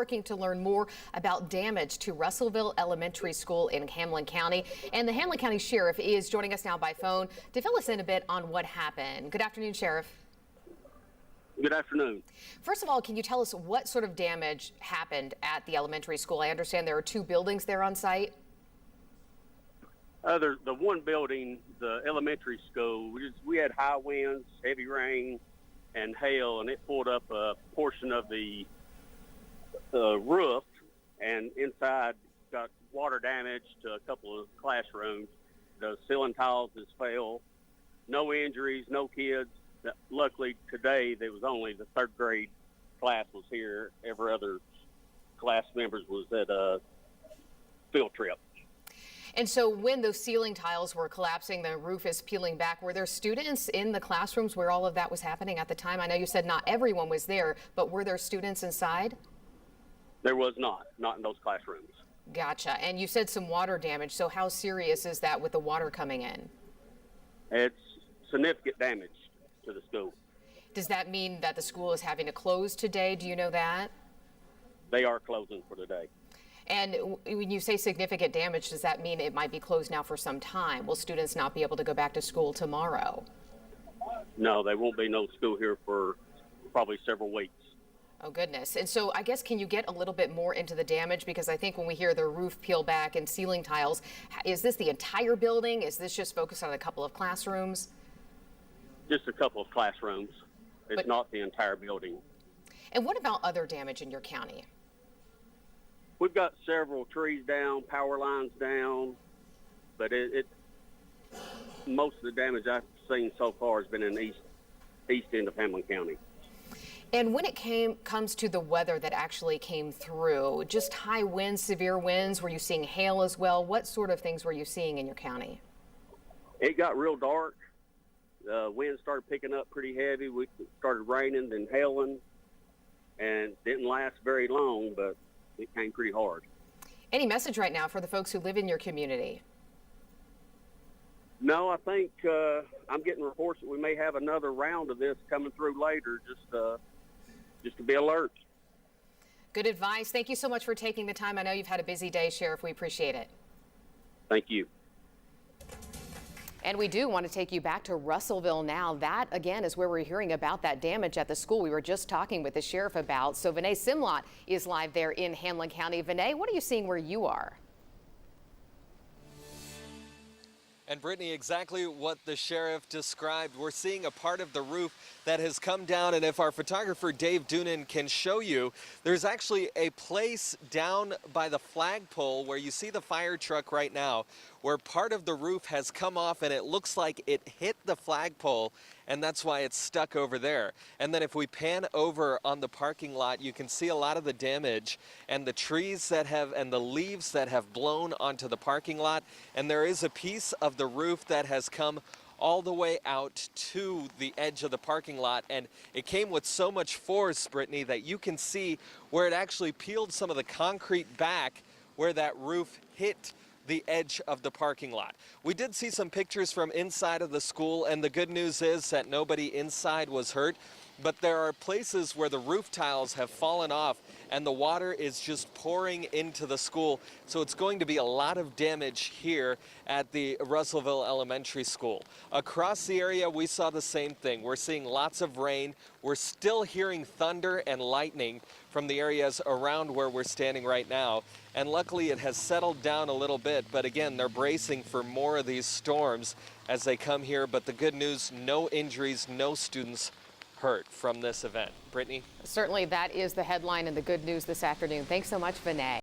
Working to learn more about damage to Russellville Elementary School in Hamlin County. And the Hamlin County Sheriff is joining us now by phone to fill us in a bit on what happened. Good afternoon, Sheriff. Good afternoon. First of all, can you tell us what sort of damage happened at the elementary school? I understand there are two buildings there on site. The one building, the elementary school, we had high winds, heavy rain, and hail, and it pulled up a portion of the roof, and inside got water damage to a couple of classrooms. The ceiling tiles has failed. No injuries, no kids. Luckily today there was only the third grade class was here. Every other class members was at a field trip. And so when those ceiling tiles were collapsing, the roof is peeling back, were there students in the classrooms where all of that was happening at the time? I know you said not everyone was there, but were there students inside? There was not in those classrooms. Gotcha. And you said some water damage. So how serious is that with the water coming in? It's significant damage to the school. Does that mean that the school is having to close today? Do you know that? They are closing for today. And when you say significant damage, does that mean it might be closed now for some time? Will students not be able to go back to school tomorrow? No, there won't be no school here for probably several weeks. Oh, goodness. And so I guess, can you get a little bit more into the damage? Because I think when we hear the roof peel back and ceiling tiles, is this the entire building? Is this just focused on a couple of classrooms? Just a couple of classrooms. It's not the entire building. And what about other damage in your county? We've got several trees down, power lines down, but most of the damage I've seen so far has been in the east end of Hamlin County. And when it comes to the weather that actually came through, just high winds, severe winds, were you seeing hail as well? What sort of things were you seeing in your county? It got real dark. The wind started picking up pretty heavy. We started raining and hailing, and didn't last very long, but it came pretty hard. Any message right now for the folks who live in your community? No, I think I'm getting reports that we may have another round of this coming through later, just to be alert. Good advice. Thank you so much for taking the time. I know you've had a busy day, Sheriff. We appreciate it. Thank you. And we do want to take you back to Russellville now. That, again, is where we're hearing about that damage at the school we were just talking with the sheriff about. So Vinay Simlot is live there in Hamlin County. Vinay, what are you seeing where you are? And Brittany, exactly what the sheriff described. We're seeing a part of the roof that has come down, and if our photographer Dave Doonan can show you, there's actually a place down by the flagpole where you see the fire truck right now, where part of the roof has come off and it looks like it hit the flagpole, and that's why it's stuck over there. And then if we pan over on the parking lot, you can see a lot of the damage and the trees that have and the leaves that have blown onto the parking lot. And there is a piece of the roof that has come all the way out to the edge of the parking lot, and it came with so much force, Brittany, that you can see where it actually peeled some of the concrete back where that roof hit the edge of the parking lot. We did see some pictures from inside of the school, and the good news is that nobody inside was hurt, but there are places where the roof tiles have fallen off and the water is just pouring into the school. So it's going to be a lot of damage here at the Russellville Elementary School. Across the area, we saw the same thing. We're seeing lots of rain. We're still hearing thunder and lightning from the areas around where we're standing right now. And luckily it has settled down a little bit, but again, they're bracing for more of these storms as they come here. But the good news, no injuries, no students hurt from this event. Brittany? Certainly that is the headline and the good news this afternoon. Thanks so much, Vinay.